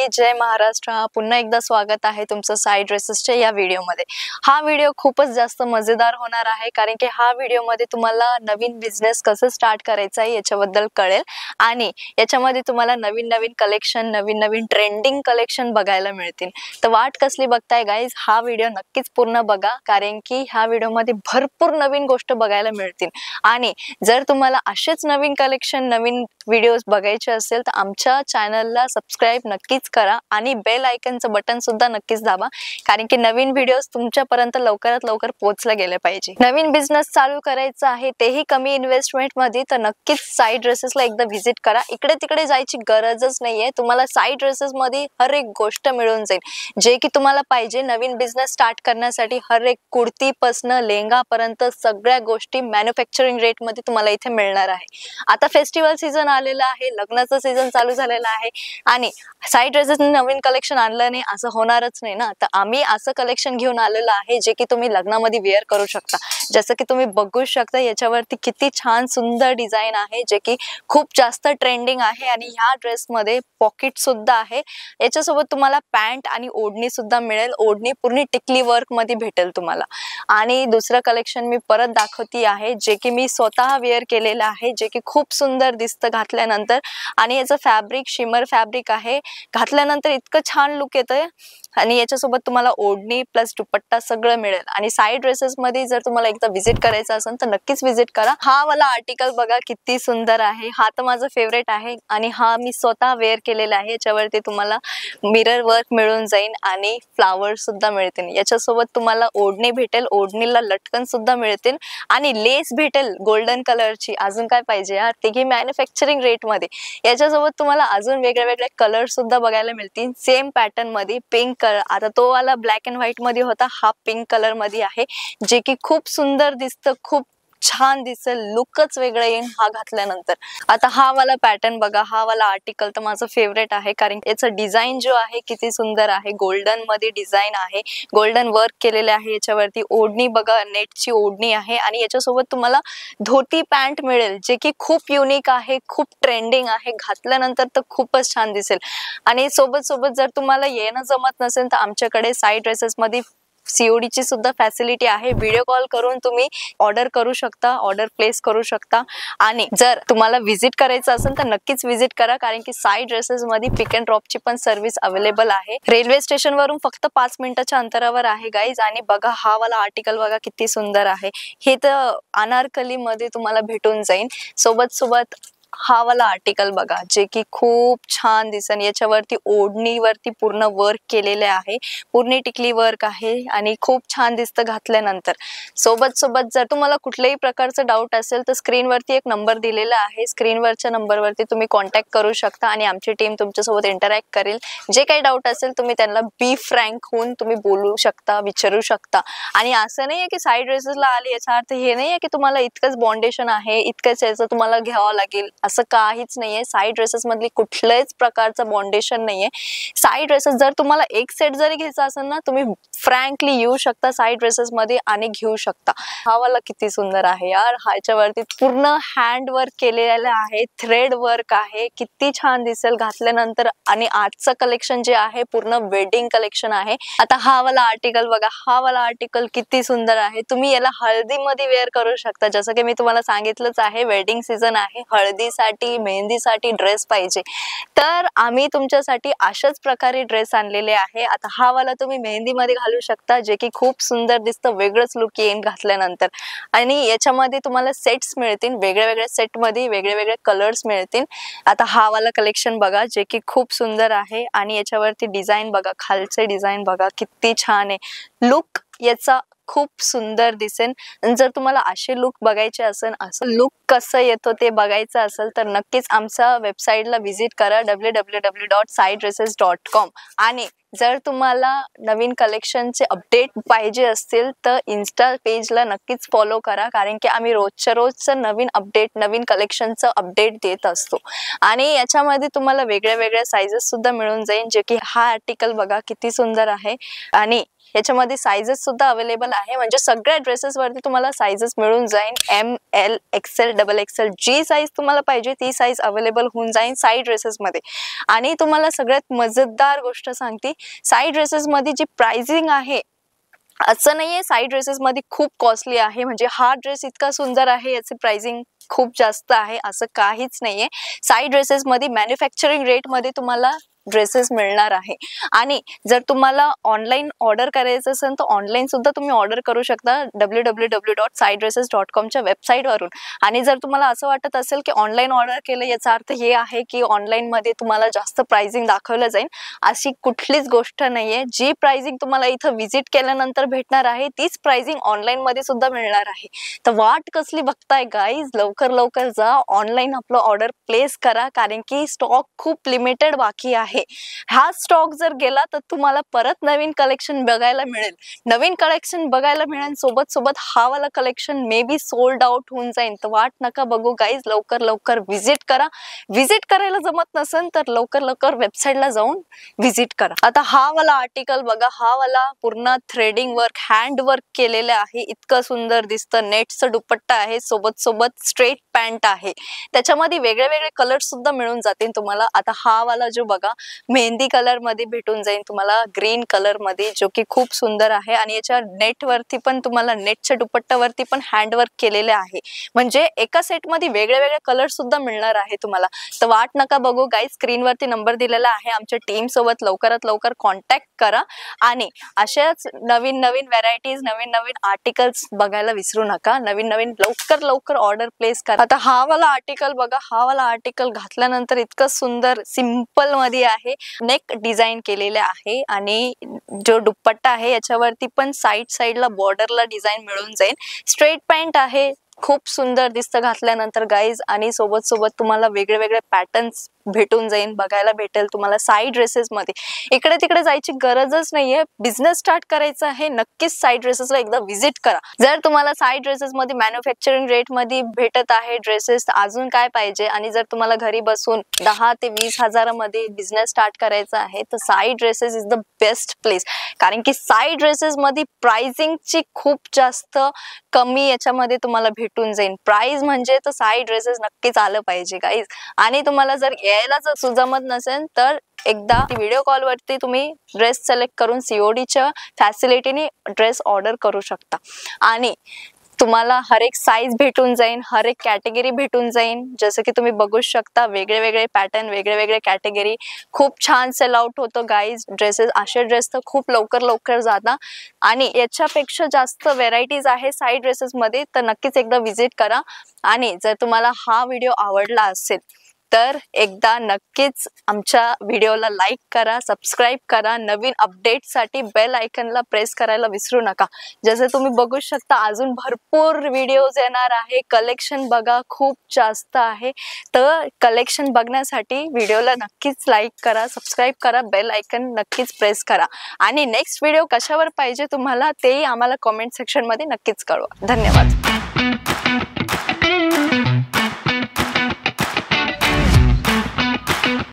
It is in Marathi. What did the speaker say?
मंडळी, जय महाराष्ट्र। पुन्हा एकदा स्वागत आहे तुमचं साई ड्रेसेसच्या या व्हिडिओमध्ये। हा व्हिडिओ खूपच जास्त मजेदार होणार आहे, कारण की हा व्हिडिओमध्ये तुम्हाला नवीन बिझनेस कसं स्टार्ट करायचा आहे याच्याबद्दल कळेल आणि याच्यामध्ये तुम्हाला नवीन नवीन कलेक्शन, नवीन नवीन ट्रेंडिंग कलेक्शन बघायला मिळतील। तर वाट कसली बघताय गाईज, हा व्हिडिओ नक्कीच पूर्ण बघा, कारण की ह्या व्हिडिओमध्ये भरपूर नवीन गोष्ट बघायला मिळतील। आणि जर तुम्हाला असेच नवीन कलेक्शन, नवीन व्हिडिओज बघायचे असेल तर आमच्या चॅनलला सबस्क्राइब नक्कीच करा आणि बेल आयकॉनचं बटन सुद्धा नक्कीच दाबा, कारण की नवीन व्हिडिओज तुमच्यापर्यंत लवकरात लवकर पोहोचले गेले पाहिजे। नवीन बिझनेस चालू करायचा आहे, तेही कमी इन्व्हेस्टमेंट मध्ये, तर नक्कीच साई ड्रेसेसला एकदा व्हिजिट करा। इकडे तिकडे जायची गरजच नाहीये, तुम्हाला साई ड्रेसेस मध्ये हर एक गोष्ट मिळून जाईल जे की तुम्हाला पाहिजे। नवीन बिझनेस स्टार्ट करण्यासाठी हर एक कुर्ती पासून लेहंगा पर्यंत सगळ्या गोष्टी मॅन्युफॅक्चरिंग रेट मध्ये तुम्हाला इथे मिळणार आहे। आता फेस्टिवल सीजन आलेला आहे, लग्नाचा सीजन चालू झालेला आहे आणि साई ड्रेसेस नवीन कलेक्शन आणलं नाही असं होणारच नाही ना। तर आम्ही असं कलेक्शन घेऊन आलेलं आहे जे की तुम्ही लग्नामध्ये वेअर करू शकता। जसं की तुम्ही बघू शकता याच्यावरती किती छान सुंदर डिझाइन आहे, जे की खूप जास्त ट्रेंडिंग आहे आणि ह्या ड्रेस मध्ये पॉकेट सुद्धा आहे। याच्यासोबत तुम्हाला पॅन्ट आणि ओढणी सुद्धा मिळेल। ओढणी पूर्ण टिकली वर्क मध्ये भेटेल तुम्हाला। आणि दुसरं कलेक्शन मी परत दाखवती आहे, जे की मी स्वतः वेअर केलेलं आहे, जे की खूप सुंदर दिसतं घातल्यानंतर। आणि याचं फॅब्रिक शिमर फॅब्रिक आहे, घातल्यानंतर इतकं छान लुक येतंय। आणि याच्यासोबत तुम्हाला ओढणी प्लस दुपट्टा सगळं मिळेल। आणि साई ड्रेसेस मध्ये जर तुम्हाला एकदा व्हिजिट करायचं असेल तर नक्कीच व्हिजिट करा। हा वाला आर्टिकल बघा किती सुंदर आहे, हा तर माझा फेवरेट आहे आणि हा मी स्वतः वेअर केलेला आहे। याच्यावरती तुम्हाला मिरर वर्क मिळून जाईल आणि फ्लावर्स सुद्धा मिळतील। याच्यासोबत तुम्हाला ओढणी भेटेल, ओढणीला लटकन सुद्धा मिळतील आणि लेस भेटेल गोल्डन कलरची। अजून काय पाहिजे यार, तेही मॅन्युफॅक्चरिंग रेट मध्ये। याच्यासोबत तुम्हाला अजून वेगळे वेगळे कलर सुद्धा बघायला मिळतील सेम पॅटर्न मध्ये। पिंक कलर, आता तो वाला ब्लॅक अँड व्हाईट मध्ये होता, हा पिंक कलर मध्ये आहे, जे की खूप सुंदर दिसतं, खूप छान दिसेल, लुकच वेगळं येईल हा घातल्यानंतर। आता हा वाला पॅटर्न बघा, हा वाला आर्टिकल तर माझं फेवरेट आहे, कारण याचं डिझाईन जो आहे किती सुंदर आहे। गोल्डन मध्ये डिझाईन आहे, गोल्डन वर्क केलेले आहे याच्यावरती। ओढणी बघा, नेटची ओढणी आहे आणि याच्यासोबत तुम्हाला धोती पॅन्ट मिळेल, जे की खूप युनिक आहे, खूप ट्रेंडिंग आहे। घातल्यानंतर तर खूपच छान दिसेल। आणि सोबत सोबत जर तुम्हाला येणं जमत नसेल तर आमच्याकडे साई ड्रेसेस मध्ये COD ची सुद्धा फॅसिलिटी आहे। व्हिडिओ कॉल करून तुम्ही ऑर्डर करू शकता, ऑर्डर प्लेस करू शकता। आणि जर तुम्हाला व्हिजिट करायचं असेल तर नक्कीच व्हिजिट करा, कारण की साई ड्रेसेस मध्ये पिक अँड ड्रॉप ची पण सर्व्हिस अवेलेबल आहे। रेल्वे स्टेशन वरून फक्त 5 मिनिटाच्या अंतरावर आहे गाईज। आणि बघा हा वाला आर्टिकल बघा किती सुंदर आहे, हे तर अनारकली मध्ये तुम्हाला भेटून जाईल। सोबत सोबत हा वाला आर्टिकल बघा, जे की खूप छान दिसेल। याच्यावरती ओढणीवरती पूर्ण वर्क केलेले आहे, पूर्ण टिकली वर्क आहे आणि खूप छान दिसतं घातल्यानंतर। सोबत सोबत जर तुम्हाला कुठल्याही प्रकारचं डाऊट असेल तर स्क्रीनवरती एक नंबर दिलेला आहे, स्क्रीनवरच्या नंबरवरती तुम्ही कॉन्टॅक्ट करू शकता आणि आमची टीम तुमच्यासोबत इंटरॅक्ट करेल। जे काही डाऊट असेल तुम्ही त्यांना बी फ्रँक होऊन तुम्ही बोलू शकता, विचारू शकता। आणि असं नाहीये की साई ड्रेसेसला आली याचा अर्थ हे नाहीये की तुम्हाला इतकंच बॉन्डेशन आहे, इतकंच याचं तुम्हाला घ्यावं लागेल, असं काहीच नाहीये। साई ड्रेसेस मधली कुठल्याच प्रकारचं बॉन्डेशन नाहीये। साई ड्रेसेस जर तुम्हाला एक सेट जरी घ्यायचा असेल ना, तुम्ही फ्रँकली येऊ शकता साई ड्रेसेस मध्ये आणि घेऊ शकता। हा वाला किती सुंदर आहे यार, ह्याच्यावरती पूर्ण हँड वर्क केलेलं आहे, थ्रेड वर्क आहे, किती छान दिसेल घातल्यानंतर। आणि आजचं कलेक्शन जे आहे पूर्ण वेडिंग कलेक्शन आहे। आता हा वाला आर्टिकल बघा, हा वाला आर्टिकल किती सुंदर आहे, तुम्ही याला हळदीमध्ये वेअर करू शकता। जसं की मी तुम्हाला सांगितलंच आहे, वेडिंग सीझन आहे, हळदीसाठी मेहंदीसाठी ड्रेस पाहिजे, तर आम्ही तुमच्यासाठी अशाच प्रकारे ड्रेस आणलेले आहे। आता हा वाला तुम्ही मेहंदीमध्ये घालू शकता, जे की खूप सुंदर दिसतं, वेगळंच लुक येईल घातल्यानंतर। आणि याच्यामध्ये तुम्हाला सेट्स मिळतील, वेगळ्या वेगळ्या सेट मध्ये वेगळे वेगळे कलर्स मिळतील। आता हा वाला कलेक्शन बघा, जे की खूप सुंदर आहे आणि याच्यावरती डिझाईन बघा, खालचे डिझाईन बघा किती छान आहे, लुक याचा खूप सुंदर दिसेल। जर तुम्हाला असे लुक बघायचे असेल, असं लुक कसं येतो ते बघायचं असेल तर नक्कीच आमच्या वेबसाईटला व्हिजिट करा www.saidresses.com। आणि जर तुम्हाला नवीन कलेक्शनचे अपडेट पाहिजे असतील तर इन्स्टा पेजला नक्कीच फॉलो करा, कारण की आम्ही रोजच्या रोजचं नवीन अपडेट, नवीन कलेक्शनचं अपडेट देत असतो। आणि याच्यामध्ये तुम्हाला वेगळ्या वेगळ्या साइजेस सुद्धा मिळून जाईल, जे की हा आर्टिकल बघा किती सुंदर आहे। आणि याच्यामध्ये साइजेस सुद्धा अवेलेबल आहे, म्हणजे सगळ्या ड्रेसेस वरती तुम्हाला साइजेस मिळून जाईल। M, L, XL, double XL, जी साइज तुम्हाला पाहिजे ती साइज अवेलेबल होऊन जाईल साइड ड्रेसेस मध्ये। आणि तुम्हाला सगळ्यात मजेदार गोष्ट सांगते, साइड ड्रेसेस मध्ये जी प्राइसिंग आहे असं नाहीये साइड ड्रेसेस मध्ये खूप कॉस्टली आहे, म्हणजे हा ड्रेस इतका सुंदर आहे याची प्राइसिंग खूप जास्त आहे असं काहीच नाहीये। साइड ड्रेसेस मध्ये मॅन्युफॅक्चरिंग रेट मध्ये तुम्हाला ड्रेसेस मिळणार आहे। आणि जर तुम्हाला ऑनलाइन ऑर्डर करायचं असेल तर ऑनलाइन सुद्धा तुम्ही ऑर्डर करू शकता www.sidedresses.com च्या वेबसाईट वरून। आणि जर तुम्हाला असं वाटत असेल की ऑनलाइन ऑर्डर केलं याचा अर्थ हे आहे की ऑनलाइन मध्ये तुम्हाला जास्त प्राइसिंग दाखवलं जाईल, अशी कुठलीच गोष्ट नाहीये। जी प्राइसिंग तुम्हाला इथं विजिट केल्यानंतर भेटणार आहे तीच प्राइसिंग ऑनलाइन मध्ये सुद्धा मिळणार आहे। तर वाट कसली बघताय गाईज, लवकर लवकर जा ऑनलाइन आपलं ऑर्डर प्लेस करा, कारण की स्टॉक खूप लिमिटेड बाकी आहे। हा स्टॉक जर गेला तर तुम्हाला परत नवीन कलेक्शन बघायला मिळेल, नवीन कलेक्शन बघायला मिळेल, सोबत सोबत हा वाला collection may be sold out होऊन जाईल। तर वाट नका बघू गाईज, लवकर लवकर विजिट करा। विजिट करायला जमत नसेल तर लवकर लवकर वेबसाईटला जाऊन विजिट करा। आता हा वाला आर्टिकल बघा, हा वाला पूर्ण थ्रेडिंग वर्क, हँड वर्क केलेलं आहे, इतकं सुंदर दिसतं। नेटचं दुपट्टा आहे, सोबत सोबत स्ट्रेट पॅन्ट आहे, त्याच्यामध्ये वेगळे वेगळे कलर सुद्धा मिळून जातील तुम्हाला। आता हा वाला जो बघा मेहंदी कलर मध्ये भेटून जाईल तुम्हाला, ग्रीन कलर मध्ये, जो की खूप सुंदर आहे। आणि याच्या नेट वरती पण तुम्हाला नेटच्या दुपट्ट्यावरती पण हँड वर्क केलेले आहे, म्हणजे एका सेट मध्ये वेगळे वेगळे कलर सुद्धा मिळणार आहे तुम्हाला। तर वाट नका बघू गाईज, स्क्रीन वरती नंबर दिलेला आहे, आमच्या टीम सोबत लवकरात लवकर कॉन्टॅक्ट करा आणि अशाच नवीन नवीन व्हरायटीज, नवीन नवीन आर्टिकल्स बघायला विसरू नका। नवीन नवीन लवकर लवकर ऑर्डर प्लेस करा। आता हा वाला आर्टिकल बघा, हा वाला आर्टिकल घातल्यानंतर इतकं सुंदर सिंपल मध्ये आहे, नेक डिझाइन केलेले आहे आणि जो दुपट्टा आहे याच्यावरती पण साइडला बॉर्डरला डिझाइन मिळून जाईल। स्ट्रेट पॅन्ट आहे, खूप सुंदर दिसतं घातल्यानंतर गाईज। आणि सोबत सोबत तुम्हाला वेगळे वेगळे पॅटर्न्स भेटून जाईल, बघायला भेटेल तुम्हाला साइड ड्रेसेस मध्ये। इकडे तिकडे जायची गरजच नाहीये, बिझनेस स्टार्ट करायचा आहे नक्कीच साइड ड्रेसेसला एकदा विजिट करा। जर तुम्हाला साइड ड्रेसेस मध्ये मॅन्युफॅक्चरिंग रेट मध्ये भेटत आहे ड्रेसेस, अजून काय पाहिजे? आणि जर तुम्हाला घरी बसून 10 ते 20 हजारामध्ये बिझनेस स्टार्ट करायचा आहे तर side dresses is the best place, कारण की साइड ड्रेसेस मध्ये प्राइसिंगची खूप जास्त कमी याच्यामध्ये तुम्हाला भेटून जाईल। प्राइस म्हणजे तर साइड ड्रेसेस नक्कीच आलं पाहिजे गाईज। आणि तुम्हाला जर यायला जर सुजमत नसेल तर एकदा व्हिडिओ कॉल वरती तुम्ही ड्रेस सिलेक्ट करून COD च्या फॅसिलिटीने ड्रेस ऑर्डर करू शकता। आणि तुम्हाला हर एक साइज भेटून जाईल, हर एक कॅटेगरी भेटून जाईल, जसं की तुम्ही बघू शकता वेगळे वेगळे पॅटर्न, वेगळे वेगळे कॅटेगरी, खूप छान सेल आउट होतं गाईज ड्रेसेस। असे ड्रेस तर खूप लवकर लवकर जाता आणि याच्यापेक्षा जास्त व्हेरायटीज आहे साइड ड्रेसेस मध्ये, तर नक्कीच एकदा विजिट करा। आणि जर तुम्हाला हा व्हिडिओ आवडला असेल तर एकदा नक्कीच आमच्या व्हिडिओला लाईक करा, सबस्क्राईब करा, नवीन अपडेटसाठी बेल आयकनला प्रेस करायला विसरू नका। जसं तुम्ही बघू शकता अजून भरपूर व्हिडिओज येणार आहे, कलेक्शन बघा खूप जास्त आहे, तर कलेक्शन बघण्यासाठी व्हिडिओला नक्कीच लाईक करा, सबस्क्राईब करा, बेल आयकन नक्कीच प्रेस करा। आणि नेक्स्ट व्हिडिओ कशावर पाहिजे तुम्हाला तेही आम्हाला कमेंट सेक्शन मध्ये नक्कीच कळवा। धन्यवाद।